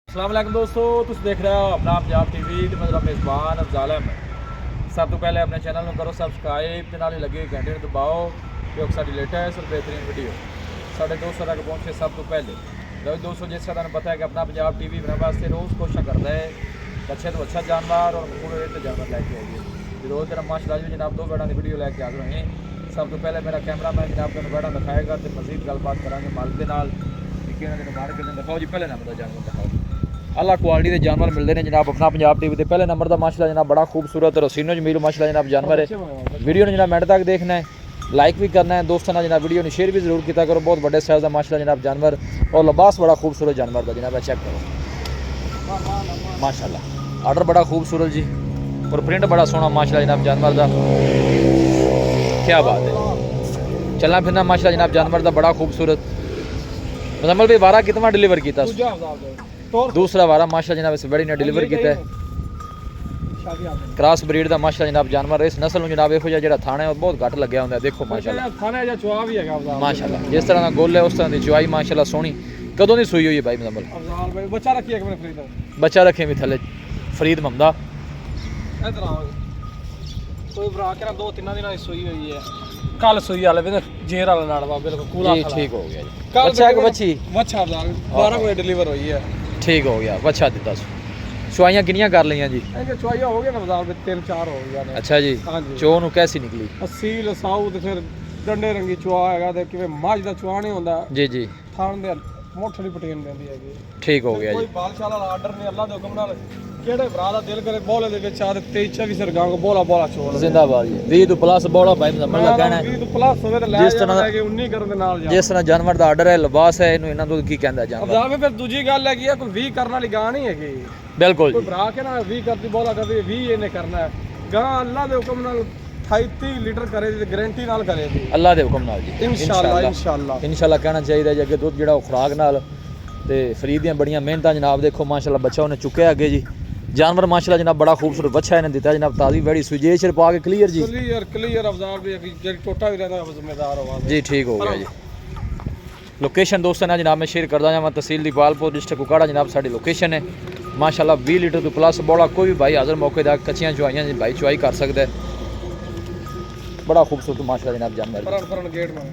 अस्सलाम वालेकुम दोस्तों, तुम देख रहे हो अपना पंजाब टीवी ते मेरा मेज़बान अफजाल अहमद। सब तो पहले अपने चैनल में करो सबसक्राइब ते नाल लगे घंटे में दबाओ क्योंकि साडी लेटेस्ट और बेहतरीन वीडियो साढ़े दोस्तों तक पहुँचे सब तो पहले। लो दोस्तों, जिस तरह पता है कि अपना पंजाब टीवी बनाने वास्ते रोज़ कोशिश करता है अच्छे तो अच्छा जानवर और पूरे रेट जानवर लैके आइए। रोज़ तरह माशाअल्लाह जी जनाब दो बैठा की वीडियो लैके हाजिर हुए। सब तो पहले मेरा कैमरा मैन जनाब तुम बैठा दिखाएगा तो मजीद गलबात करेंगे मालिक के नाल कि मार्केट दिखाओ जी। पहले नंबर का जानवर दिखाओ, अल्लाह क्वालिटी के जानवर मिलते हैं जनाब अपना पंजाब टीवी। पहले नंबर का माशाअल्लाह जनाब बड़ा खूबसूरत रसीनो जमील माशाअल्लाह जनाब जानवर है। वीडियो ने जनाब मिनट तक देखना है, लाइक भी करना है दोस्तों ने जनाब, वीडियो ने शेयर भी जरूर किया करो। बहुत बड़े साइज़ का माशाअल्लाह जनाब जानवर और लिबास बड़ा खूबसूरत जानवर का जनाब चेक करो माशाअल्लाह। आर्डर बड़ा खूबसूरत जी और प्रिंट बड़ा सोहना माशाअल्लाह जनाब जानवर का, क्या बात है। चलना फिरना माशाअल्लाह जनाब जानवर का बड़ा खूबसूरत। मुजम्मल भाई वारा कितना डिलीवर किया? दूसरा वारा माशाअल्लाह जनाब इस बड़ी ने डिलीवर किया है। क्रॉस ब्रीड का माशाअल्लाह जनाब जानवर इस नस्ल में जनाब इहो जिहा थाना है बहुत घट लग्या हुंदा। देखो माशाअल्लाह माशाअल्लाह जिस तरह का गोल है उस तरह की चुआई माशाअल्लाह सोहनी। कदों की सूई हुई है भाई मुजम्मल? बच्चा रखी है फरीद, बच्चा रखे भी थले फरीद महमदा। कोई भरा के ना 2-3 दिन सूई हुई है, कल सूई वाले भी जेर वाला नाड़वा बिल्कुल कूला जी ठीक हो गया जी। कल बच्चा एक बच्ची बच्चा 12 बजे डिलीवर हुई है, ठीक हो गया। बच्चा दिता चुआइयां किनियां कर लियां जी? चुआइया हो गया ना बाजार में 3-4 हो गया। अच्छा जी, हाँ जी। चो नूं कैसी निकली? असील साऊ ते फिर डंडे रंगी चुआ हैगा ते किवें मੱਝ ਦਾ ਚੁਆ ਨਹੀਂ ਹੁੰਦਾ जी जी ਥਾਣ ਦੇ ਮੋਠੜੀ ਪਟੀਨ ਦਿੰਦੀ ਹੈਗੀ। ठीक हो गया ਕੋਈ जी। ਬਾਲਸ਼ਾਲਾ ਵਾਲਾ ਆਰਡਰ ਨਹੀਂ, ਅੱਲਾ ਦੇ ਹੁਕਮ ਨਾਲ ਕਿਹੜੇ ਭਰਾ ਦਾ ਦਿਲ ਕਰੇ ਬੋਲੇ ਦੇ ਵਿੱਚ ਆ ਤੇ 23-24 ਸਰਗਾਂ ਕੋ ਬੋਲਾ ਬੋਲਾ ਛੋੜ जिंदाबाद जी। 20 तो प्लस बड़ा भाई मुजम्मल का कहना है। 20 ਤੋਂ ਪਲੱਸ ਹੋਵੇ ਤੇ ਲੈ ਜਿਸ ਤਰ੍ਹਾਂ ਜਾ ਕੇ 19 ਕਰਨ ਦੇ ਨਾਲ ਜਾ। जिस तरह जानवर का आर्डर है लिबास है इन्हों इन्हों की कहता जानवर ਅਬਜ਼ਾਰ ਫਿਰ ਦੂਜੀ ਗੱਲ ਹੈਗੀ ਆ ਕੋਈ 20 ਕਰਨ ਵਾਲੀ ਗਾਂ ਨਹੀਂ ਹੈਗੀ। बिल्कुल ਕੋਈ जी। ਭਰਾ ਕੇ ਨਾ 20 ਕਰਦੀ ਬੋਲਾ ਕਰਦੀ 20 ਇਹਨੇ ਕਰਨਾ ਹੈ। ਗਾਂ ਅੱਲਾ ਦੇ ਹੁਕਮ ਨਾਲ 38 ਲੀਟਰ ਕਰੇ ਦੀ ਗਾਰੰਟੀ ਨਾਲ ਕਰੇ ਦੀ अल्लाह के हुक्म नाल जी इंशाल्लाह इंशाल्लाह इंशाल्लाह कहना चाहिए जी। अगे दुध जिहड़ा खुराक नाल ते फरीद दी बड़ियां मेहनतां जनाब देखो माशाल्लाह बच्चा उन्हें चुक्या अगे जी। जानवर माशाल्लाह जनाब बड़ा खूबसूरत बच्चा इन्हें दिता जनाब, ताज़ी बड़ी सुजे सिर पा के क्लियर जी। क्लियर अफजार भी जेडी टोटा भी रहता है जिम्मेदार होगा जी ठीक हो गया जी। लोकेशन दोस्तों ने जनाब मैं शेयर करदा जावां, तहसील दीपालपुर डिस्ट्रिक्ट कुकाड़ा जनाब साडी लोकेशन है माशाल्लाह। 20 लीटर तो प्लस बड़ा कोई भी भाई हाजिर मौके दा कच्चियां चुआइयां भाई चुआई कर सकदा है। बड़ा खूबसूरत माशाल्लाह जनाब जानवर गेट में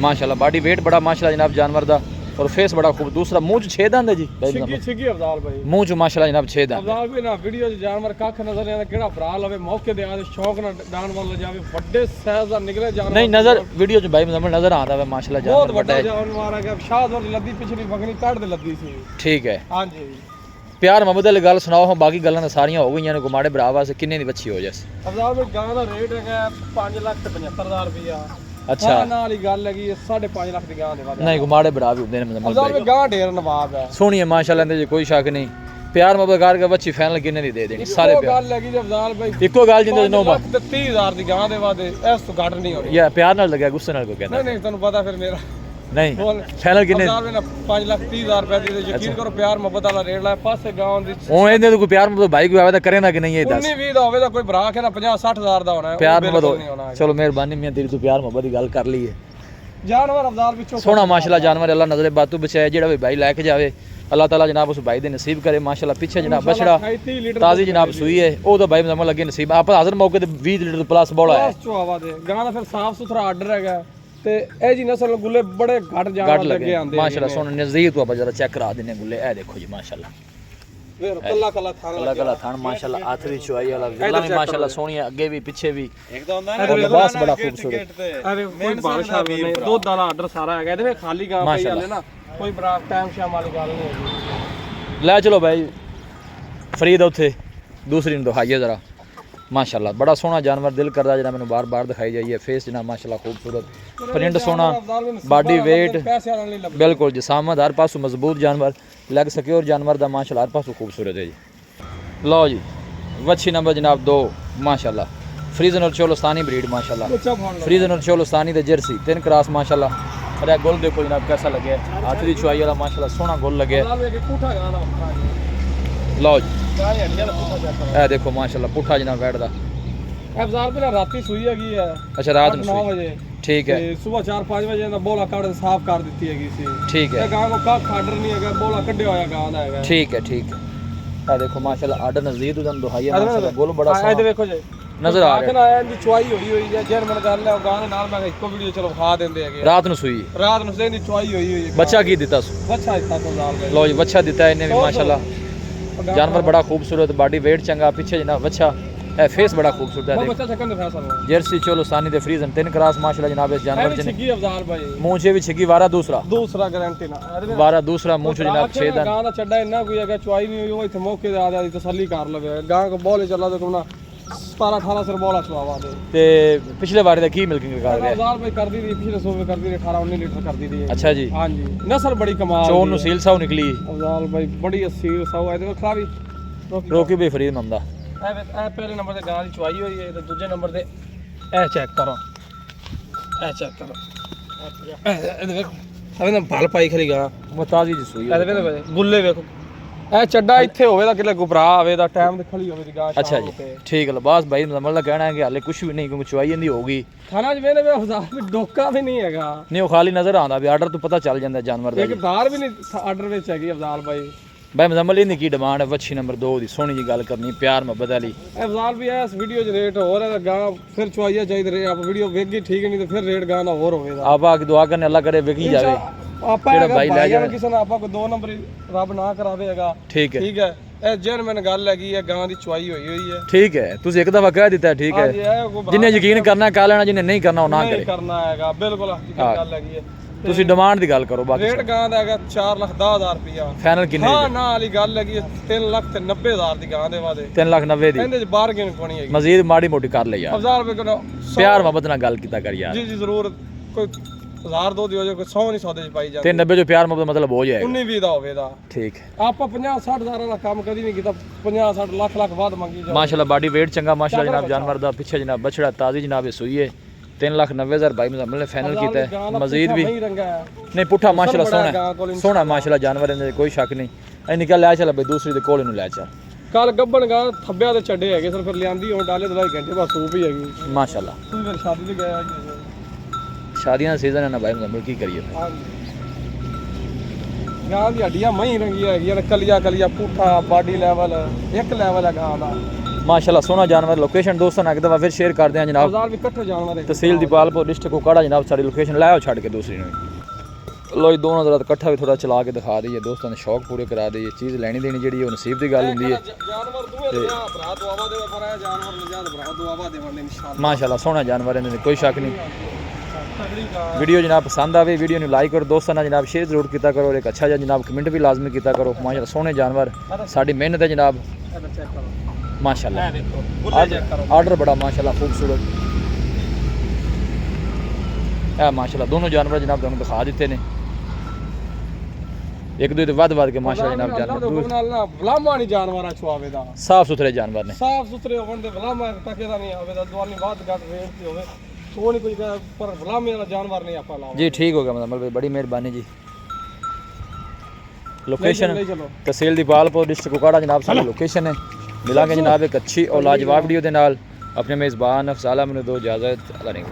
माशाल्लाह। बॉडी वेट बड़ा माशाल्लाह जनाब जानवर दा और फेस बड़ा खूब। दूसरा मुंह च 6 दंद है जी छिगी छिगी अफजाल भाई, मुंह च माशाल्लाह जनाब 6 दंद। अफजाल भी ना वीडियो च जानवर कख नजर नहीं आंदा, केड़ा भरा लवे मौके दे आदे शौक ना डान वाला जावे बड़े साइज दा निकले जानवर। नहीं नजर वीडियो च भाई मुजम्मल नजर आंदा है माशाल्लाह बहुत जानवर बड़ा बड़ा है। जानवर है। शाहद और लद्दी पिछली बगनी काट दे लद्दी सी। ठीक है हां जी। प्यार मोहब्बत वाली गल सुनाओ हम, बाकी गल्लां सारियां हो गईयां ने। गुमाड़े भरा वास्ते किन्ने दी बच्ची हो जास? अफजाल भाई गां दा रेट है 5,75,000 रुपया। अच्छा नाल ही गल हैगी 5.5 लाख दी गां दे बाद। नहीं गुमाड़े भरा भी होंदे ने मुजम्मल अफजाल भाई। भाई गां ढेर नवाब है, सोहनी है माशाल्लाह, इंदे च कोई शक नहीं। प्यार मोहब्बत करके बच्ची फाइनल किन्ने दी दे देनी सारे प्यार। गल हैगी अफजाल भाई इको गल जिंदे नो बा 30,000 दी गां दे बाद इस तो घट नहीं हो रही। या प्यार नाल लगा गुस्से नाल को कहंदा नहीं नहीं तुहानू पता फिर मेरा नहीं फाइनल किन्ने? 5,30,000 रुपए दी यकीन करो प्यार मोहब्बत वाला रेट लाया पासे गांव दी। ओ इहदे तो कोई प्यार मोहब्बत भाई कोई आवे तां करे ना कि नहीं ये दस 19-20 दा होवे तां कोई भरा के ना 50-60,000 दा होना है। प्यार मोहब्बत। चलो मेहरबानी मियां तेरी तो प्यार मोहब्बत की गल कर ली है। जानवर अफजाल विचों सोहना माशाल्लाह जानवर अल्लाह नजरे बातू बचाए जेड़ा भी भाई लैके जावे अल्लाह ताला जनाब उस भाई दे नसीब करे माशाल्लाह। पीछे जनाब बछड़ा ताज़ी जनाब सुई है ओ तो भाई मुजम्मल लगे नसीब आप हाजिर मौके ते 20 लीटर प्लस बड़ा है चुआवा दे गां दा फिर साफ सुथरा आर्डर हैगा ते ए जी नस्ल गुल्ले बड़े घट जानवर लगे आंदे माशाल्लाह। सोहना नजदीक तो आप जरा चेक करा देने गुल्ले ए देखो जी माशाल्लाह। फिर कल्ला कल्ला थान अल्लाह कल्ला थान माशाल्लाह आखिरी चुआई वाला गल्ला भी माशाल्लाह सोहनी है आगे भी पीछे भी एक तो ਹੁੰਦਾ और लिबास बड़ा खूबसूरत। अरे कोई बादशाह भी नहीं, दूध वाला आर्डर सारा हैगा ते खाली गां पई हले ना कोई बड़ा टाइम शाम वाली गल नहीं हैगी। ले चलो भाई फरीद उथे दूसरी ने दिखाइए जरा माशाल्लाह। बड़ा सोहना जानवर दिल करदा जरा मैंने बार बार दिखाई जाइए। फेस जना माशाल्लाह खूबसूरत, प्रिंट सोहना, बॉडी वेट बिल्कुल जी सामद हर पासों मजबूत जानवर, लैग सिक्योर जानवर दा माशाल्लाह हर पासों खूबसूरत है जी। लो जी वच्छी नंबर जनाब 2 माशाल्लाह। फ्रीजन और चोलस्तानी ब्रीड माशाल्लाह। फ्रीजन और चोलस्तानी दे जर्सी 3 क्रॉस माशाल्लाह। अरे गोल देखो जनाब कैसा लगे, हाथ दी चुआई वाला माशाल्लाह सोहना गोल लगे। लो जी ए देखो माशाल्लाह पुठा जनाब बैठ दा ਅਫਜ਼ਾਲ ਬਿਨਾ ਰਾਤੀ ਸੂਈ ਹੈਗੀ ਹੈ। ਅੱਛਾ ਰਾਤ ਨੂੰ 9 ਸੂਈ। ਵਜੇ ਠੀਕ ਹੈ ਤੇ ਸਵੇਰ 4-5 ਵਜੇ ਦਾ ਬੋਲਾ ਕੱਢ ਸਾਫ਼ ਕਰ ਦਿੱਤੀ ਹੈਗੀ ਸੀ। ਠੀਕ ਹੈ ਇਹ ਗਾਂ ਕੋ ਕੱਖ ਆਰਡਰ ਨਹੀਂ ਹੈਗਾ, ਬੋਲਾ ਕੱਢਿਆ ਹੋਇਆ ਗਾਂ ਦਾ ਹੈਗਾ। ਠੀਕ ਹੈ ਠੀਕ ਹੈ। ਆ ਦੇਖੋ ਮਾਸ਼ਾਅੱਲਾ ਆਰਡਰ ਨਜ਼ਦੀਕ ਤੋਂ ਦੁਹਾਈ ਮਾਸ਼ਾਅੱਲਾ ਬੋਲ ਬੜਾ ਇਹ ਸੋਹਣਾ ਦੇਖੋ ਜੀ ਨਜ਼ਰ ਆ ਰਿਹਾ। ਆਖਣਾ ਇਹਦੀ ਚੁਆਈ ਹੋਈ ਹੈ ਜਰਮਨ ਗੱਲ ਹੈ ਗਾਂ ਦੇ ਨਾਲ। ਮੈਂ ਇੱਕੋ ਵੀਡੀਓ ਚਲੋ ਵਿਖਾ ਦਿੰਦੇ ਹੈਗੇ। ਰਾਤ ਨੂੰ ਸੂਈ ਰਾਤ ਨੂੰ ਇਹਦੀ ਚੁਆਈ ਹੋਈ ਹੈ। ਬੱਚਾ ਕੀ ਦਿੱਤਾ ਸੂ? ਬੱਚਾ ਦਿੱਤਾ ਤੋਂ ਜ਼ਾਲ ਦੇ। ਲੋ ਜੀ ਬੱਚਾ ਦਿੱਤਾ ਇਹਨੇ ਵੀ ਮਾਸ਼ਾਅੱਲਾ। जानवर बड़ा खूबसूरत, बॉडी वेट चंगा, पीछे जनाब बच्चा है, फेस बड़ा खूबसूरत है। बच्चा सेकंड दिखा सकता जर्सी चोलो सानी दे फ्रीजन 3 क्रॉस माशाल्लाह जनाब इस जानवर है। छिगी अफजाल भाई मुंह से भी छिगी वारा दूसरा गारंटी ना वारा दूसरा मुंह से जनाब 6 दिन गां दा चड्डा इन्ना कोई अगर चुआई नहीं हुई वो इथे मौके ते आ जाती तसल्ली कर लवे। गां को बोले चला तो ना 17-18 सर बोला चुआवा दे ते पिछले बार दा की मिल्किंग कर रहा है अफजाल भाई कर दी थी पिछले सूबे कर दी थी 18-19 लीटर कर दी थी। अच्छा जी हां जी नस्ल बड़ी कमाल चोन नु सील साउ निकली अफजाल भाई बड़ी असील साउ है। देखो खराबी रोकी भी फरीद मंदा ਇਹ ਪਹਿਲੇ ਨੰਬਰ ਤੇ ਗਾਂ ਦੀ ਚੁਆਈ ਹੋਈ ਹੈ ਤੇ ਦੂਜੇ ਨੰਬਰ ਤੇ ਇਹ ਚੈੱਕ ਕਰੋ। ਇਹ ਚੈੱਕ ਕਰੋ ਇਹ ਦੇਖੋ ਅਵੇ ਨਾ ਭਲ ਪਾਈ ਖਰੀ ਗਾਂ ਮਤਾਜ਼ੀ ਜੀ ਸੂਈ ਇਹ ਦੇਖੋ ਗੁੱਲੇ ਵੇਖੋ। ਇਹ ਚੱਡਾ ਇੱਥੇ ਹੋਵੇ ਤਾਂ ਕਿਲੇ ਗੁਬਰਾ ਆਵੇ ਦਾ ਟਾਈਮ ਤੇ ਖਲੀ ਹੋਵੇ ਦੀ ਗਾਂ। ਅੱਛਾ ਜੀ ਠੀਕ ਹੈ ਲਬਾਸ ਭਾਈ ਮਤਲਬ ਕਹਿਣਾ ਹੈ ਕਿ ਹਾਲੇ ਕੁਝ ਵੀ ਨਹੀਂ ਕਿਉਂਕਿ ਚੁਆਈ ਇਹਦੀ ਹੋਊਗੀ ਖਾਣਾ ਜਿਵੇਂ ਨੇ ਹਜ਼ਾਰ ਵੀ ਡੋਕਾ ਵੀ ਨਹੀਂ ਹੈਗਾ। ਨਹੀਂ ਉਹ ਖਾਲੀ ਨਜ਼ਰ ਆਉਂਦਾ ਵੀ ਆਰਡਰ ਤੋਂ ਪਤਾ ਚੱਲ ਜਾਂਦਾ ਜਾਨਵਰ ਦਾ। ਇੱਕ ਧਾਰ ਵੀ ਨਹੀਂ ਆਰਡਰ ਵਿੱਚ ਹੈਗੀ ਅਫਜ਼ਾਲ ਭਾਈ। भाई मुजम्मल इन्दी की डिमांड है? वच्छी नंबर 2 दी सोहनी जी गल करनी प्यार मोहब्बत वाली। अफजाल भी है इस वीडियो च रेट हो रहा है गां फिर चुआइया चाहिए रे आप वीडियो वेखी ठीक है नहीं तो फिर रेट गां दा और होवेगा। आपा की दुआ करने अल्लाह करे वेखी जावे आपा भाई ले जावे किसी ने आपा को 2 नंबर रब ना करावेगा। ठीक है ਇਹ ਜੈਨੂਇਨ ਗੱਲ ਹੈਗੀ ਹੈ ਗਾਂ ਦੀ ਚੁਆਈ ਹੋਈ ਹੋਈ ਹੈ। ਠੀਕ ਹੈ ਤੁਸੀਂ ਇੱਕ ਦਫਾ ਕਹਿ ਦਿੱਤਾ ਠੀਕ ਹੈ ਜਿੰਨੇ ਯਕੀਨ ਕਰਨਾ ਕਰ ਲੈਣਾ ਜਿੰਨੇ ਨਹੀਂ ਕਰਨਾ ਉਹ ਨਾ ਕਰੇ। ਨਹੀਂ ਕਰਨਾ ਹੈਗਾ ਬਿਲਕੁਲ ਹਕੀਕਤ ਗੱਲ ਹੈਗੀ ਹੈ। ਤੁਸੀਂ ਡਿਮਾਂਡ ਦੀ ਗੱਲ ਕਰੋ ਬਾਕੀ ਰੇਟ ਗਾਂ ਦਾ ਹੈਗਾ 4,10,000 ਰੁਪਿਆ ਫਾਈਨਲ ਕਿੰਨੇ? ਹਾਂ ਨਾ ਵਾਲੀ ਗੱਲ ਹੈਗੀ 3,90,000 ਦੀ ਗਾਂ ਦੇ ਵਾਦੇ 3,90,000 ਦੀ ਇਹਦੇ ਚ ਬਾਰਗੇਨ ਕੋਣੀ ਹੈਗੀ। ਮਜ਼ੀਦ ਮਾੜੀ ਮੋਟੀ ਕਰ ਲੈ ਯਾਰ। 1000 ਰੁਪਏ ਕੋਲ ਪਿਆਰ ਮੁਹੱਬਤ ਨਾਲ ਗੱਲ ਕੀਤਾ ਕਰ ਯਾਰ। ਜੀ ਜੀ ਜ਼ਰੂਰ ਕੋਈ 1000 ਦੀ ਹੋ ਜਾਏ ਕੋਈ 100 ਨਹੀਂ ਸੌਦੇ ਚ ਪਾਈ ਜਾਂਦੀ। 390 ਜੋ ਪਿਆਰ ਮੁਹੱਬਤ ਮਤਲਬ ਹੋ ਜਾਏਗਾ 19-20 ਦਾ ਹੋਵੇ ਦਾ। ਠੀਕ ਆਪਾਂ 50-60 ਹਜ਼ਾਰਾਂ ਦਾ ਕੰਮ ਕਦੀ ਨਹੀਂ ਕੀਤਾ 50-60 ਲੱਖ ਵੱਧ ਮੰਗੀ ਜਾ। ਮਾਸ਼ਾਅੱਲਾ ਬਾਡੀ weight ਚੰਗਾ ਮਾਸ਼ਾਅੱਲਾ ਜਨਾਬ ਜਾਨਵਰ ਦਾ ਪਿੱਛੇ ਜਨਾਬ ਬਛੜਾ ਤਾਜ਼ੀ ਜਨਾਬ ਇਹ ਸੂਈ ਹੈ 3,90,000 ਭਾਈ ਮੁਜ਼म्मल ਨੇ ਫਾਈਨਲ ਕੀਤਾ ਹੈ। ਮਜ਼ੀਦ ਵੀ ਨਹੀਂ ਪੁੱਠਾ ਮਾਸ਼ਾਅੱਲਾ ਸੋਹਣਾ ਮਾਸ਼ਾਅੱਲਾ ਜਾਨਵਰ ਇਹਦੇ ਕੋਈ ਸ਼ੱਕ ਨਹੀਂ। ਇਹ ਨਿਕਲ ਲੈ ਚੱਲ ਬਈ ਦੂਸਰੀ ਦੇ ਕੋਲ ਇਹਨੂੰ ਲੈ ਚੱਲ। ਕੱਲ ਗੱਬਣ ਗਾਂ ਥੱਬਿਆ ਤੇ ਛੱਡੇ ਹੈਗੇ ਸਰ ਫਿਰ ਲਿਆਂਦੀ ਹੁਣ ਡਾਲੇ 2 ਘੰਟੇ ਬਾਅਦ ਸੂਪ ਹੀ ਹੈਗੀ ਮਾਸ਼ਾਅੱਲਾ। ਤੁਸੀਂ ਫਿਰ ਸ਼ਾਦੀ ਤੇ ਗਏ शादियां सीजन है ना भाई मुजम्मल की करिए गां दी हड्डियां मही रंगी है कलिया पुठा बॉडी लेवल एक लेवल है गां दा माशाल्लाह सोना जानवर। लोकेशन दोस्तों ने एक दफा फिर शेयर कर दें जनाब। बाजार भी इकट्ठे जानवर है तहसील दीपालपुर डिस्ट्रिक्ट कोकाड़ा जनाब सारी लोकेशन लाओ छड़ के दूसरी ने लो दोनों जरा इकट्ठा भी थोड़ा चला के दिखा दईए दोस्तों ने शौक पूरे करा दईए। चीज़ लेनी देनी जी नसीब की गल होंगी है। जानवर दूए भरा दुआवा देवे पर है जानवर नजात भरा दुआवा देवांगे इंशाल्लाह माशाल्लाह सोना जानवर है कोई शक नहीं। वीडियो जनाब पसंद आवे वीडियो ने लाइक करो दोस्तों ने जनाब शेयर जरूर किया करो और एक अच्छा जनाब कमेंट भी लाजमी किया करो। माशाल्लाह सोने जानवर साड़ी मेहनत है जनाब माशाल्लाह। आर्डर बड़ा माशाल्लाह खूबसूरत है माशाल्लाह। दोनों जानवर जनाब तुहानू दिखा दिते ने एक दो वध के माशाल्लाह जनाब जानवर वलामा नहीं जानवर छुआवे दा साफ सुथरे जानवर ने साफ सुथरे होवन दे वलामा टके दा नहीं आवे दा दुआनी बात गट रेट ते होवे तो नहीं कोई पर वलामे वाला जानवर नहीं आपा लाओ। जी ठीक हो गया मतलब भाई बड़ी मेहरबानी जी। लोकेशन तहसील दीपालपुर डिस्ट्रिक्ट कोकाड़ा जनाब सारी लोकेशन है। मिलांगे जनाब एक अच्छी और लाजवाब वीडियो के नाल। अपने मेज़बान अफजाल अहमद दो इजाज़त अल्लाह ने